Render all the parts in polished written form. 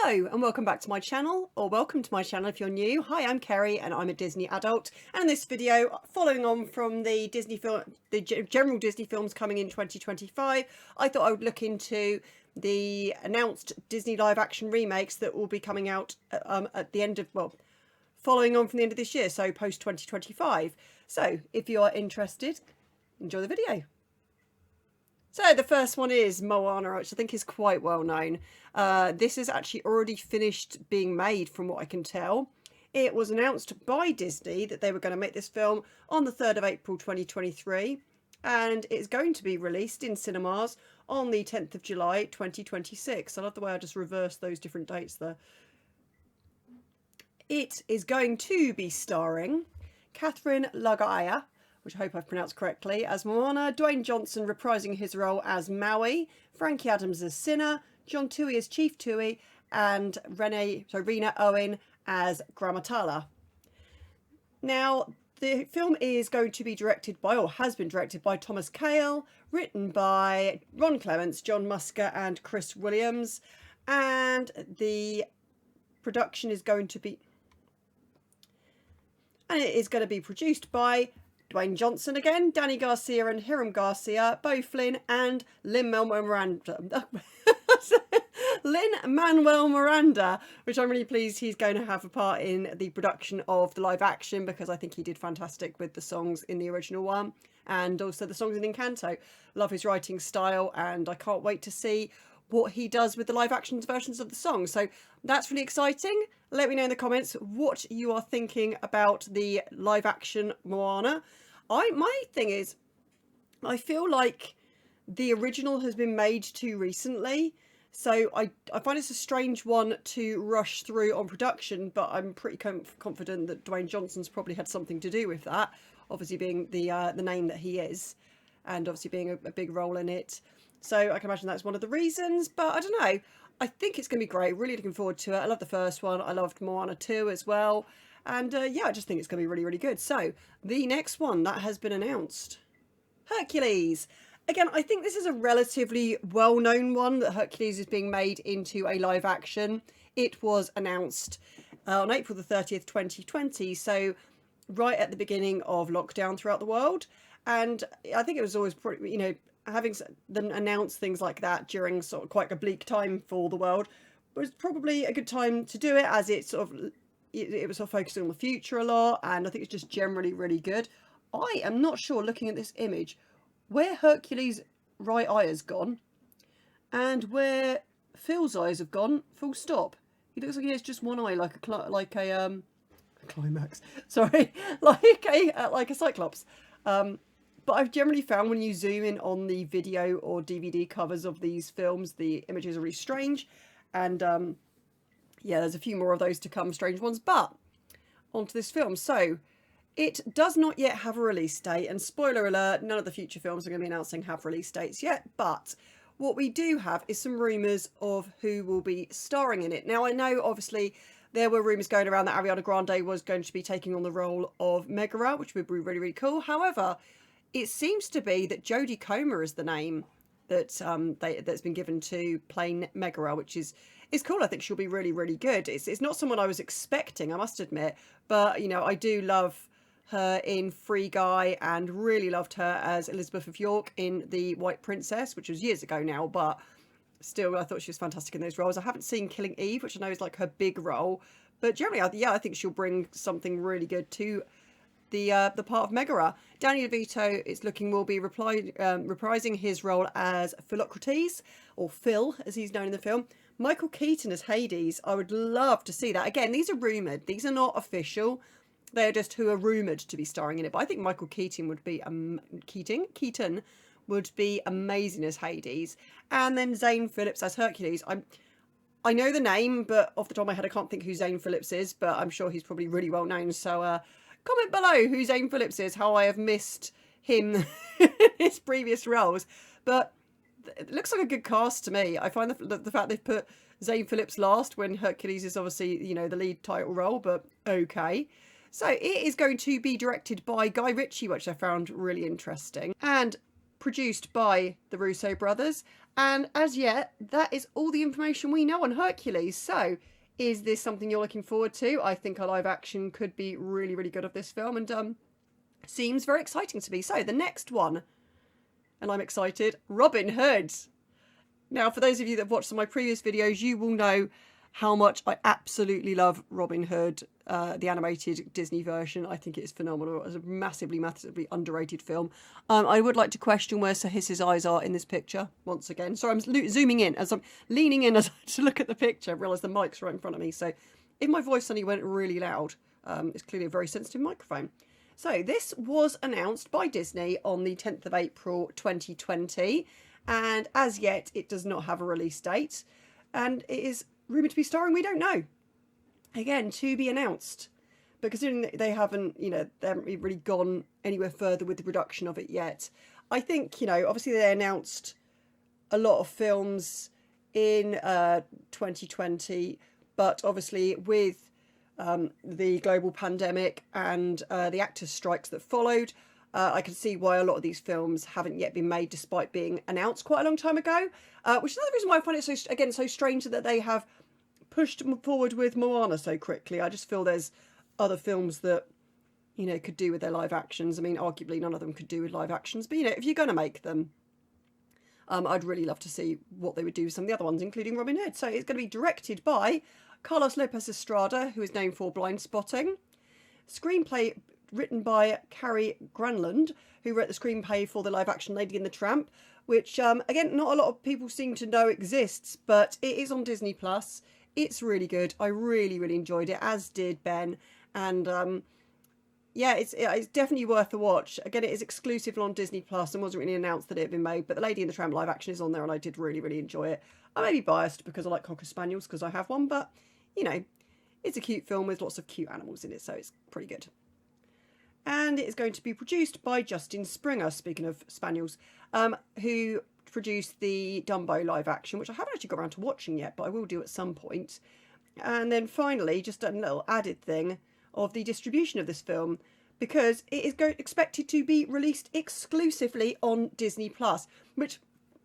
Hello and welcome back to my channel, or welcome to my channel if you're new. Hi, I'm Kerry and I'm a Disney adult, and in this video, following on from the general Disney films coming in 2025, I thought I would look into the announced Disney live action remakes that will be coming out at the end of, well, following on from the end of this year, so post 2025. So if you are interested, enjoy the video. So the first one is Moana, which I think is quite well known. This is actually already finished being made from what I can tell. It was announced by Disney that they were going to make this film on the 3rd of April 2023, and it's going to be released in cinemas on the 10th of July 2026. I love the way I just reversed those different dates there. It is going to be starring Catherine Lagaya, which I hope I've pronounced correctly, as Moana, Dwayne Johnson reprising his role as Maui, Frankie Adams as Cinna, John Tui as Chief Tui, and Rena Owen as Gramatala. Now, the film is going to be directed by, or has been directed by, Thomas Kail, written by Ron Clements, John Musker and Chris Williams, and the production is going to be... and it is going to be produced by Dwayne Johnson again, Danny Garcia and Hiram Garcia, Beau Flynn and Lin-Manuel Miranda, which I'm really pleased he's going to have a part in the production of the live action, because I think he did fantastic with the songs in the original one and also the songs in Encanto. Love his writing style, and I can't wait to see what he does with the live action versions of the songs. So that's really exciting. Let me know in the comments what you are thinking about the live action Moana. My thing is, I feel like the original has been made too recently, so I find it's a strange one to rush through on production, but I'm pretty confident that Dwayne Johnson's probably had something to do with that, obviously being the name that he is, and obviously being a big role in it. So I can imagine that's one of the reasons, but I don't know. I think it's going to be great. Really looking forward to it. I love the first one. I loved Moana 2 as well. And yeah, I just think it's going to be really, really good. So the next one that has been announced, Hercules. Again, I think this is a relatively well-known one, that Hercules is being made into a live action. It was announced on April the 30th, 2020. So right at the beginning of lockdown throughout the world. And I think it was always, having them announce things like that during sort of quite a bleak time for the world was probably a good time to do it, as it was sort of focusing on the future a lot, and I think it's just generally really good. I am not sure, looking at this image, where Hercules' right eye has gone and where Phil's eyes have gone, full stop. He looks like he has just one eye, like a climax. Sorry, like a cyclops. But I've generally found when you zoom in on the video or DVD covers of these films, the images are really strange. And yeah, there's a few more of those to come, strange ones. But onto this film. So it does not yet have a release date. And spoiler alert, none of the future films are going to be announcing have release dates yet. But what we do have is some rumours of who will be starring in it. Now, I know, obviously, there were rumours going around that Ariana Grande was going to be taking on the role of Megara, which would be really, really cool. However, it seems to be that Jodie Comer is the name that that's been given to play Megara, which is cool. I think she'll be really, really good. It's not someone I was expecting, I must admit, but I do love her in Free Guy, and really loved her as Elizabeth of York in The White Princess, which was years ago now, but still I thought she was fantastic in those roles. I haven't seen Killing Eve, which I know is like her big role, but generally, yeah, I think she'll bring something really good to the part of Megara. Danny DeVito will be reprising his role as Philocrates, or Phil as he's known in the film. Michael Keaton as Hades. I would love to see that. Again, these are rumoured. These are not official. They're just who are rumoured to be starring in it. But I think Michael Keaton would be Keaton would be amazing as Hades. And then Zane Phillips as Hercules. I know the name, but off the top of my head I can't think who Zane Phillips is, but I'm sure he's probably really well known. So comment below who Zane Phillips is, how I have missed him in his previous roles. But it looks like a good cast to me. I find the fact they've put Zane Phillips last when Hercules is obviously, the lead title role, but okay. So it is going to be directed by Guy Ritchie, which I found really interesting. And produced by the Russo brothers. And as yet, that is all the information we know on Hercules. So, is this something you're looking forward to? I think a live action could be really, really good of this film, and seems very exciting to me. So, the next one, and I'm excited, Robin Hood. Now, for those of you that have watched some of my previous videos, you will know how much I absolutely love Robin Hood, the animated Disney version. I think it is phenomenal. It's a massively, massively underrated film. I would like to question where Sir Hiss's eyes are in this picture, once again. Sorry, I'm zooming in as I'm leaning in to look at the picture. I realise the mic's right in front of me. So if my voice suddenly went really loud, it's clearly a very sensitive microphone. So this was announced by Disney on the 10th of April 2020. And as yet, it does not have a release date. And it is rumoured to be starring, we don't know. Again, to be announced. But considering that they haven't really gone anywhere further with the production of it yet. I think, obviously they announced a lot of films in 2020. But obviously with the global pandemic and the actors' strikes that followed, I can see why a lot of these films haven't yet been made despite being announced quite a long time ago, which is another reason why I find it so strange that they have pushed forward with Moana so quickly. I just feel there's other films that, could do with their live actions. I mean, arguably none of them could do with live actions, but, if you're going to make them, I'd really love to see what they would do with some of the other ones, including Robin Hood. So it's going to be directed by Carlos Lopez Estrada, who is known for Blind Spotting. Screenplay written by Carrie Granlund, who wrote the screenplay for the live-action Lady and the Tramp, which, again, not a lot of people seem to know exists, but it is on Disney+. It's really good. I really, really enjoyed it, as did Ben. And, yeah, it's definitely worth a watch. Again, it is exclusive on Disney+, and wasn't really announced that it had been made, but the Lady and the Tramp live-action is on there, and I did really, really enjoy it. I may be biased because I like Cocker Spaniels, because I have one, but, it's a cute film with lots of cute animals in it, so it's pretty good. And it is going to be produced by Justin Springer, speaking of Spaniels, who produced the Dumbo live action, which I haven't actually got around to watching yet, but I will do at some point. And then finally, just a little added thing of the distribution of this film, because it is expected to be released exclusively on Disney+, which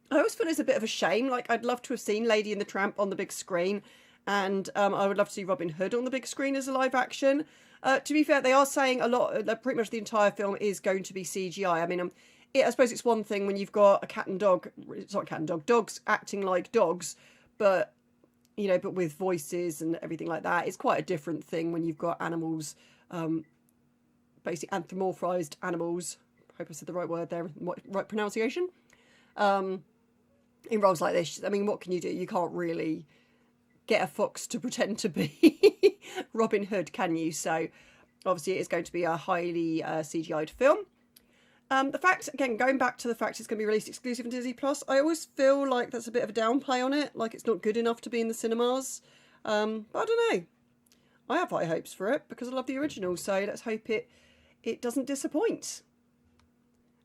I always feel is a bit of a shame. Like, I'd love to have seen Lady and the Tramp on the big screen, and I would love to see Robin Hood on the big screen as a live action. To be fair, they are saying a lot, pretty much the entire film is going to be CGI. I mean, I suppose it's one thing when you've got a cat and dog, it's not cat and dog, dogs acting like dogs, but, but with voices and everything like that. It's quite a different thing when you've got animals, basically anthropomorphized animals. I hope I said the right word there, right pronunciation. In roles like this, I mean, what can you do? You can't really get a fox to pretend to be Robin Hood, can you? So obviously it is going to be a highly CGI'd film. The fact, again, going back to the fact it's going to be released exclusive on Disney+, I always feel like that's a bit of a downplay on it, like it's not good enough to be in the cinemas. But I don't know. I have high hopes for it because I love the original, so let's hope it doesn't disappoint.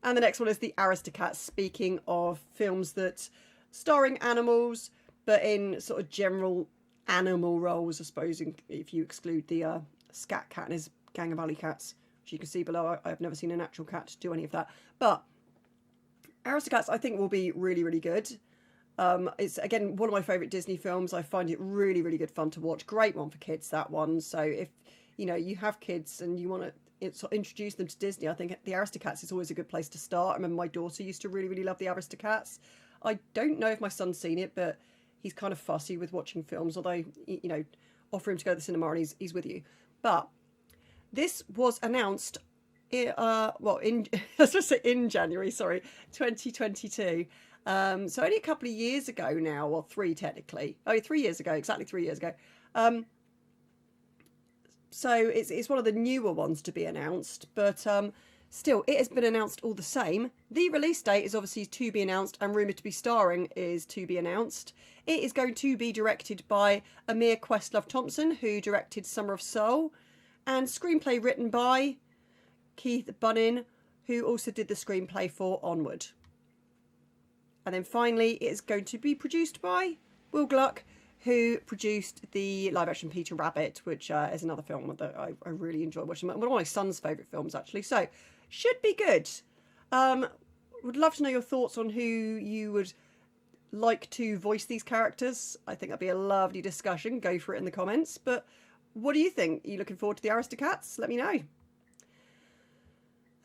And the next one is the Aristocats, speaking of films that starring animals, but in sort of general animal roles, I suppose, if you exclude the Scat Cat and his gang of alley cats, which you can see below. I've never seen an actual cat do any of that. But Aristocats, I think, will be really, really good. It's, again, one of my favourite Disney films. I find it really, really good fun to watch. Great one for kids, that one. So if, you have kids and you want to introduce them to Disney, I think the Aristocats is always a good place to start. I remember my daughter used to really, really love the Aristocats. I don't know if my son's seen it, but he's kind of fussy with watching films, although, offer him to go to the cinema and he's with you. But this was announced, in January, 2022. So only a couple of years ago now, or 3 technically. Oh, 3 years ago, exactly 3 years ago. So it's one of the newer ones to be announced, but still, it has been announced all the same. The release date is obviously to be announced, and rumoured to be starring is to be announced. It is going to be directed by Amir Questlove Thompson, who directed Summer of Soul, and screenplay written by Keith Bunnin, who also did the screenplay for Onward. And then finally, it is going to be produced by Will Gluck, who produced the live-action Peter Rabbit, which is another film that I really enjoy watching. One of my son's favourite films, actually. So, should be good. would love to know your thoughts on who you would like to voice these characters. I think that'd be a lovely discussion. Go for it in the comments. But what do you think? Are you looking forward to the Aristocats? Let me know.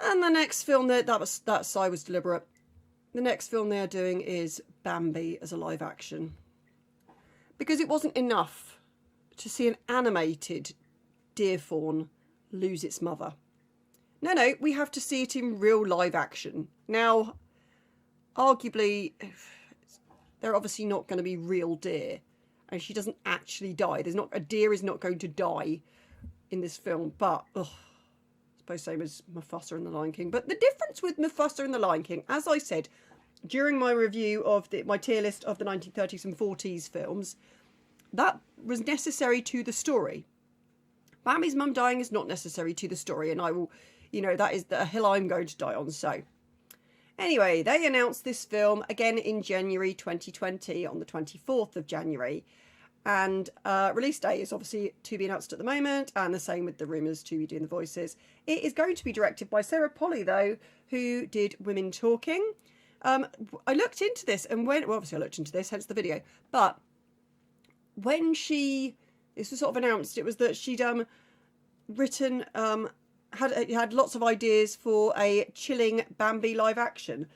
And the next film that sigh was deliberate. The next film they are doing is Bambi as a live action. Because it wasn't enough to see an animated deer fawn lose its mother. No, we have to see it in real live action. Now, arguably, they're obviously not going to be real deer, and she doesn't actually die. A deer is not going to die in this film, but I suppose same as Mufasa and the Lion King. But the difference with Mufasa and the Lion King, as I said during my review of my tier list of the 1930s and 40s films, that was necessary to the story. Bambi's mum dying is not necessary to the story, and I will, that is the hill I'm going to die on. So anyway, they announced this film again in January 2020, on the 24th of January. And release date is obviously to be announced at the moment, and the same with the rumours to be doing the voices. It is going to be directed by Sarah Polley, though, who did Women Talking. I looked into this, and obviously I looked into this, hence the video, but when this was sort of announced, it was that she'd written, had lots of ideas for a chilling Bambi live action.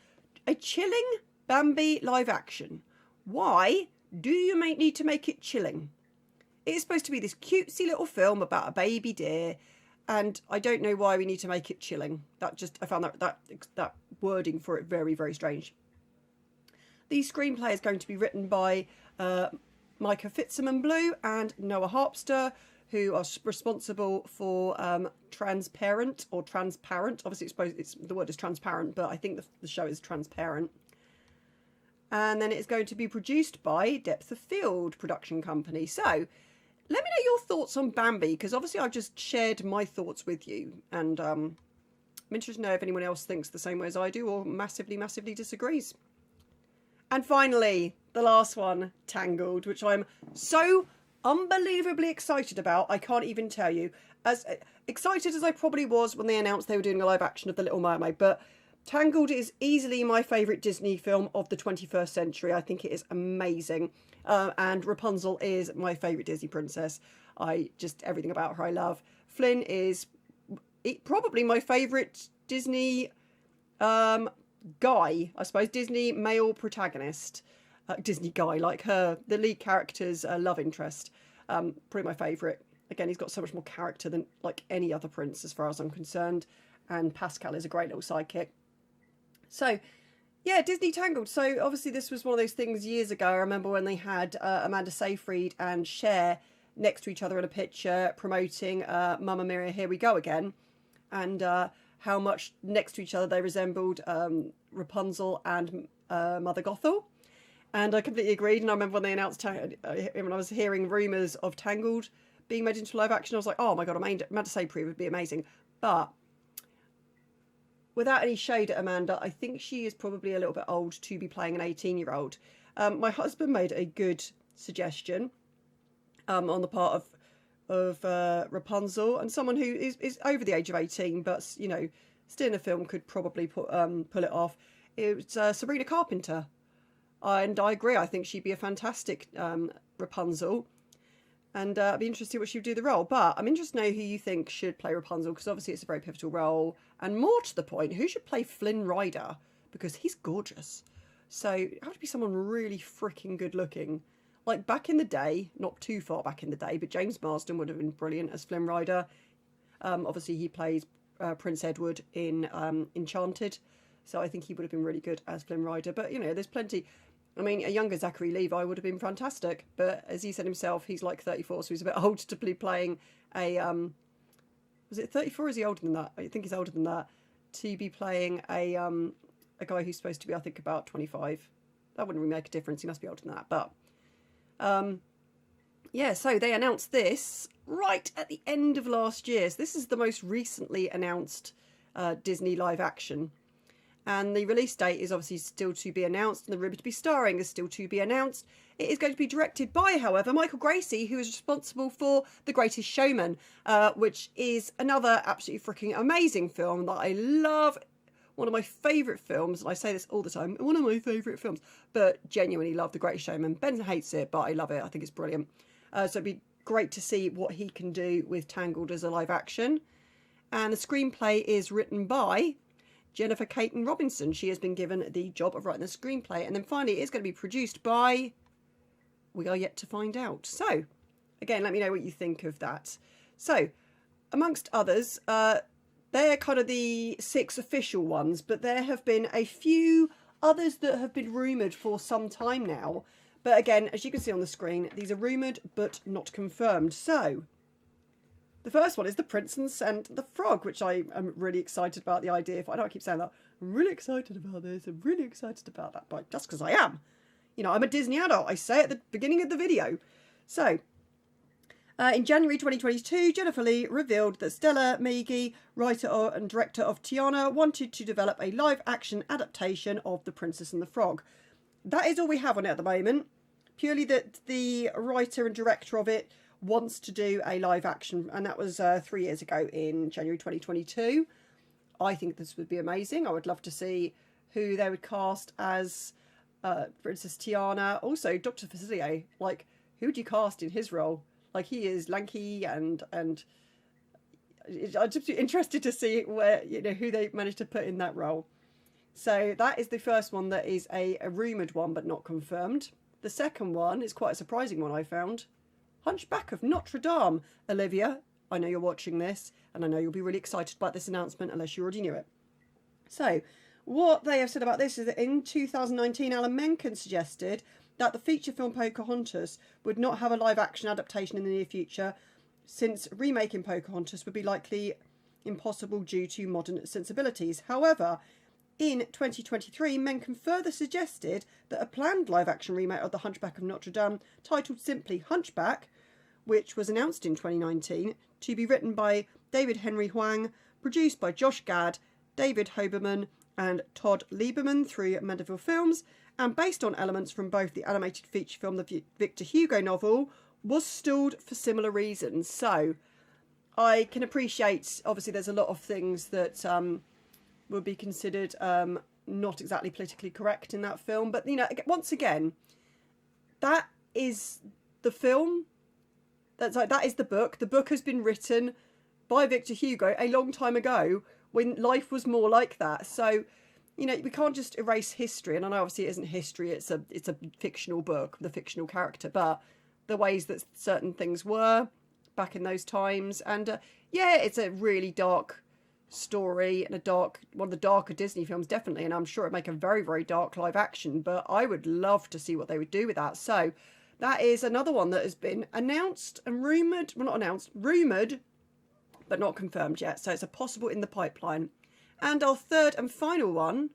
A chilling Bambi live action. Why do you need to make it chilling? It is supposed to be this cutesy little film about a baby deer, and I don't know why we need to make it chilling. I found that wording for it very, very strange. The screenplay is going to be written by Micah Fitzsimmons-Blue and Noah Harpster, who are responsible for Transparent. Obviously, the word is transparent, but I think the show is Transparent. And then it's going to be produced by Depth of Field production company. So let me know your thoughts on Bambi, because obviously I've just shared my thoughts with you. And I'm interested to know if anyone else thinks the same way as I do or massively, massively disagrees. And finally, the last one, Tangled, which I'm so unbelievably excited about. I can't even tell you. As excited as I probably was when they announced they were doing a live action of The Little Mermaid, but Tangled is easily my favourite Disney film of the 21st century. I think it is amazing. And Rapunzel is my favourite Disney princess. Everything about her I love. Flynn is probably my favourite Disney guy, I suppose. Disney male protagonist. Disney guy, like her, the lead character's love interest. Probably my favourite. Again, he's got so much more character than like any other prince as far as I'm concerned. And Pascal is a great little sidekick. So, yeah, Disney Tangled. So, obviously, this was one of those things years ago. I remember when they had Amanda Seyfried and Cher next to each other in a picture promoting Mamma Mia, Here We Go Again. And how much next to each other they resembled Rapunzel and Mother Gothel. And I completely agreed. And I remember when they announced, when I was hearing rumours of Tangled being made into live action, I was like, oh my God, Amanda Seyfried would be amazing. But without any shade at Amanda, I think she is probably a little bit old to be playing an 18-year-old. My husband made a good suggestion on the part of Rapunzel, and someone who is over the age of 18, but, still in a film could probably pull it off. It's Sabrina Carpenter. And I agree, I think she'd be a fantastic Rapunzel. And I'd be interested to see what she would do the role. But I'm interested to know who you think should play Rapunzel, because obviously it's a very pivotal role. And more to the point, who should play Flynn Rider? Because he's gorgeous. So it would be someone really freaking good looking. Like back in the day, not too far back in the day, but James Marsden would have been brilliant as Flynn Rider. Obviously he plays Prince Edward in Enchanted. So I think he would have been really good as Flynn Rider. But, there's plenty. I mean, a younger Zachary Levi would have been fantastic. But as he said himself, he's like 34, so he's a bit old to be playing a... was it 34 or is he older than that? I think he's older than that. To be playing a guy who's supposed to be, I think, about 25. That wouldn't really make a difference. He must be older than that. But, yeah, so they announced this right at the end of last year. So this is the most recently announced Disney live action. And the release date is obviously still to be announced, and the rumour to be starring is still to be announced. It is going to be directed by, however, Michael Gracie, who is responsible for The Greatest Showman, which is another absolutely freaking amazing film that I love. one of my favourite films, and I say this all the time, one of my favourite films, but genuinely love The Greatest Showman. Ben hates it, but I love it. I think it's brilliant. So it'd be great to see what he can do with Tangled as a live action. And the screenplay is written by Jennifer Caton Robinson. She has been given the job of writing the screenplay. And then finally, it's going to be produced by... we are yet to find out. So, again, let me know what you think of that. So, amongst others, they're kind of the 6 official ones, but there have been a few others that have been rumoured for some time now. But again, as you can see on the screen, these are rumoured but not confirmed. So, the first one is The Princess and the Frog, which I am really excited about the idea. I know I keep saying that. I'm really excited about this. I'm really excited about that. But just because I am. You know, I'm a Disney adult. I say at the beginning of the video. So, in January 2022, Jennifer Lee revealed that Stella Meagy, writer and director of Tiana, wanted to develop a live-action adaptation of The Princess and the Frog. That is all we have on it at the moment. Purely that the writer and director of it wants to do a live action, and that was 3 years ago in January 2022. I think this would be amazing. I would love to see who they would cast as Princess Tiana. Also, Dr. Facilier, like, who would you cast in his role? Like, he is lanky and I'm just interested to see where, you know, who they managed to put in that role. So that is the first one that is a rumoured one but not confirmed. The second one is quite a surprising one I found. Hunchback of Notre Dame. Olivia, I know you're watching this and I know you'll be really excited about this announcement unless you already knew it. So, what they have said about this is that in 2019, Alan Menken suggested that the feature film Pocahontas would not have a live action adaptation in the near future, since remaking Pocahontas would be likely impossible due to modern sensibilities. However, in 2023, Menken further suggested that a planned live action remake of The Hunchback of Notre Dame, titled simply Hunchback, which was announced in 2019, to be written by David Henry Hwang, produced by Josh Gad, David Hoberman and Todd Lieberman through Mandeville Films, and based on elements from both the animated feature film, the Victor Hugo novel, was stalled for similar reasons. So, I can appreciate, obviously there's a lot of things that would be considered not exactly politically correct in that film. But, you know, once again, that is the film. That is the book. The book has been written by Victor Hugo a long time ago when life was more like that. So, you know, we can't just erase history. And I know obviously it isn't history. It's a fictional book, the fictional character. But the ways that certain things were back in those times. And yeah, it's a really dark story and one of the darker Disney films, definitely. And I'm sure it'd make a very, very dark live action. But I would love to see what they would do with that. So that is another one that has been announced and rumoured. Well, not announced, rumoured, but not confirmed yet. So it's a possible in the pipeline. And our third and final one,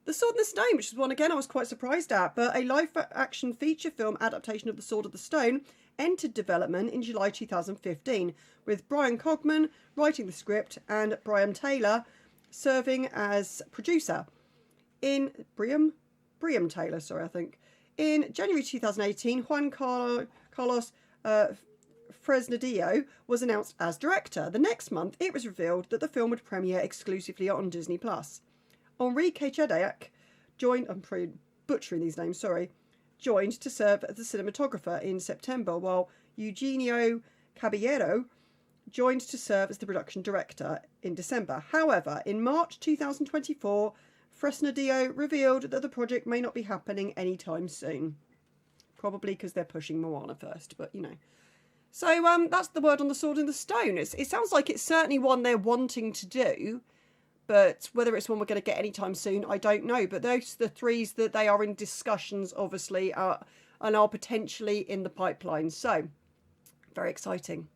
The Sword and the Stone, which is one, again, I was quite surprised at. But a live-action feature film adaptation of The Sword of the Stone entered development in July 2015, with Brian Cogman writing the script and Brian Taylor serving as producer. Briam Taylor, sorry, I think. In January 2018, Juan Carlos Fresnadillo was announced as director. The next month, it was revealed that the film would premiere exclusively on Disney+. Enrique Chediak joined, I'm probably butchering these names, sorry, joined to serve as the cinematographer in September, while Eugenio Caballero joined to serve as the production director in December. However, in March 2024, Fresnadillo revealed that the project may not be happening anytime soon. Probably because they're pushing Moana first, but you know. So that's the word on The Sword and the Stone. It sounds like it's certainly one they're wanting to do, but whether it's one we're going to get anytime soon, I don't know. But those are the threes that they are in discussions, obviously, and are potentially in the pipeline. So, very exciting.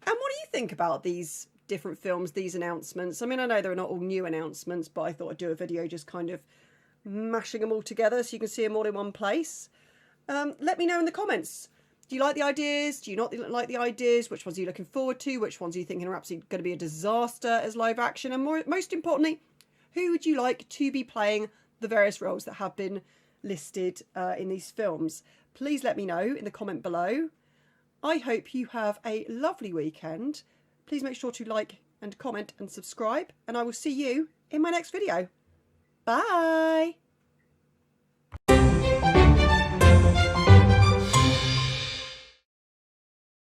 And what do you think about these different films, these announcements? I mean, I know they're not all new announcements, but I thought I'd do a video just kind of mashing them all together so you can see them all in one place. Let me know in the comments. Do you like the ideas? Do you not like the ideas? Which ones are you looking forward to? Which ones are you thinking are absolutely going to be a disaster as live action? And most importantly, who would you like to be playing the various roles that have been listed in these films? Please let me know in the comment below. I hope you have a lovely weekend. Please make sure to like and comment and subscribe, and I will see you in my next video. Bye!